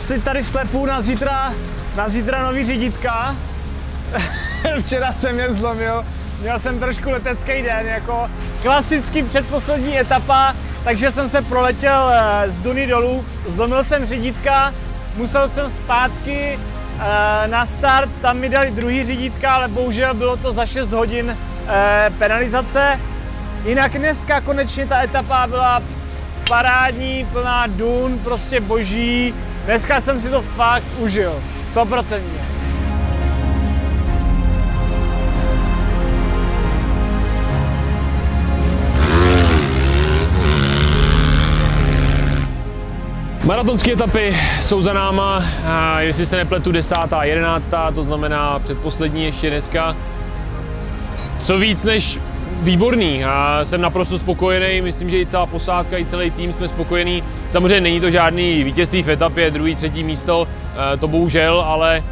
si tady slepu na zítra nový řídítka. Včera jsem je zlomil, měl jsem trošku letecký den, jako klasický předposlední etapa, takže jsem se proletěl z Duny dolů, zlomil jsem řídítka, musel jsem zpátky na start, tam mi dali druhý řídítka, ale bohužel bylo to za 6 hodin penalizace. Jinak dneska konečně ta etapa byla parádní, plná dun, prostě boží. Dneska jsem si to fakt užil, 100%. Maratonské etapy jsou za náma, jestli se nepletu 10. a 11. to znamená předposlední ještě dneska. Co víc než výborný, jsem naprosto spokojený, myslím, že i celá posádka, i celý tým jsme spokojení. Samozřejmě není to žádný vítězství v etapě, druhý, třetí místo, to bohužel, ale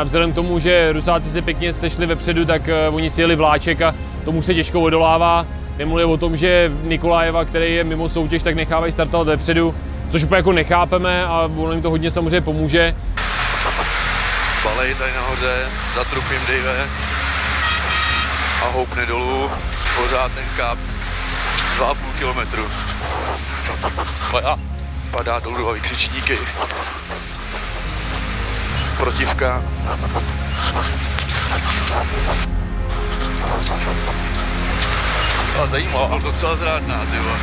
vzhledem k tomu, že Rusáci se pěkně sešli vepředu, tak oni si jeli vláček a tomu se těžko odolává. Nemluvě o tom, že Nikolajeva, který je mimo soutěž, tak nechávají startovat vepředu, což úplně jako nechápeme a ono jim to hodně samozřejmě pomůže. Balej tady nahoře, zatrupím Dave a houpne dolů, pořád ten kap, 2,5 kilometru. Padá dolů a vykřičníky. Protivka. A zajímavá, docela zrádná, ty vole.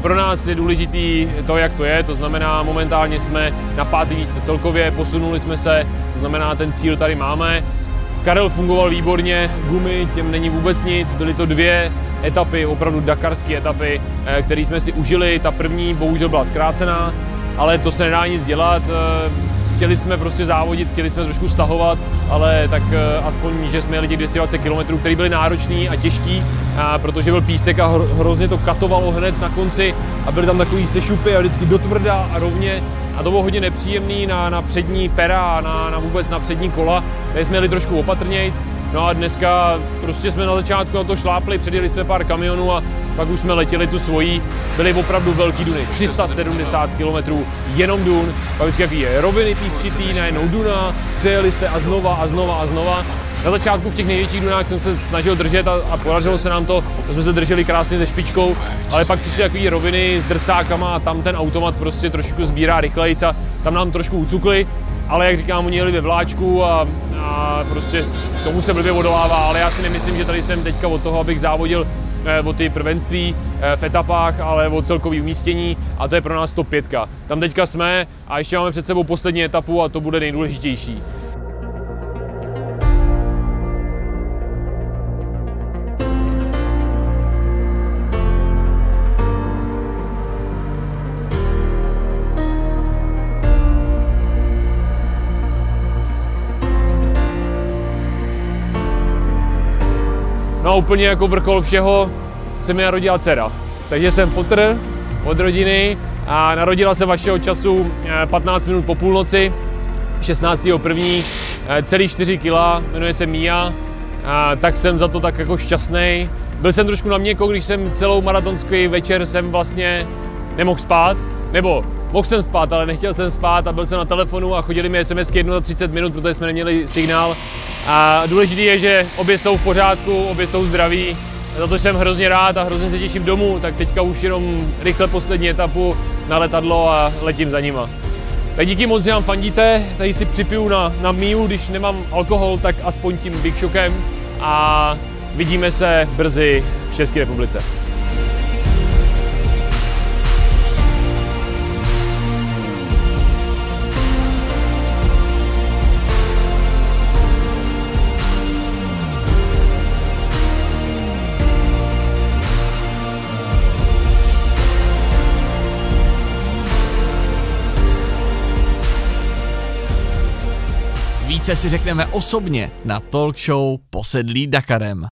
Pro nás je důležitý to, jak to je, to znamená momentálně jsme na 5. místě celkově, posunuli jsme se, to znamená ten cíl tady máme. Karel fungoval výborně, gumy, těm není vůbec nic, byly to 2 etapy, opravdu dakarské etapy, které jsme si užili, ta první bohužel byla zkrácená, ale to se nedá nic dělat. Chtěli jsme prostě závodit, chtěli jsme trošku stahovat, ale tak aspoň, že jsme jeli těch 220 km, které byly náročný a těžký, protože byl písek a hrozně to katovalo hned na konci a byly tam takový sešupy a vždycky dotvrda a rovně. A to bylo hodně nepříjemný na přední pera a na vůbec na přední kola, tady jsme jeli trošku opatrnějc. No a dneska prostě jsme na začátku na to šlápli, předjeli jsme pár kamionů a pak už jsme letěli tu svojí, byly opravdu velký duny, 370 km, jenom dun, pak vždycky je roviny písčitý, najednou duna, přejeli jste a znova a znova a znova. Na začátku v těch největších dunách jsem se snažil držet a podařilo se nám to, že jsme se drželi krásně se špičkou, ale pak přišly takové roviny s drcákama a tam ten automat prostě trošku sbírá rychlejc a tam nám trošku ucukli, ale jak říkám, oni jeli ve vláčku a prostě tomu se blbě odolává, ale já si nemyslím, že tady jsem teďka od toho, abych závodil o ty prvenství v etapách, ale o celkový umístění a to je pro nás top 5. Tam teďka jsme a ještě máme před sebou poslední etapu a to bude nejdůležitější. No a úplně jako vrchol všeho se mi narodila dcera. Takže jsem fotr od rodiny a narodila se vašeho času 15 minut po půlnoci, 16.1. Celý 4 kg, jmenuje se Mia, tak jsem za to tak jako šťastný. Byl jsem trošku na měko, když jsem celou maratonský večer jsem vlastně nemohl spát, nebo mohl jsem spát, ale nechtěl jsem spát a byl jsem na telefonu a chodili mi SMSky 1 za 30 minut, protože jsme neměli signál. A důležité je, že obě jsou v pořádku, obě jsou zdraví, za to jsem hrozně rád a hrozně se těším domů, tak teďka už jenom rychle poslední etapu na letadlo a letím za nima. Tak díky moc, že nám fandíte, tady si připiju na Miu, když nemám alkohol, tak aspoň tím Big Shockem a vidíme se brzy v České republice. Více si řekneme osobně na talk show Posedlí Dakarem.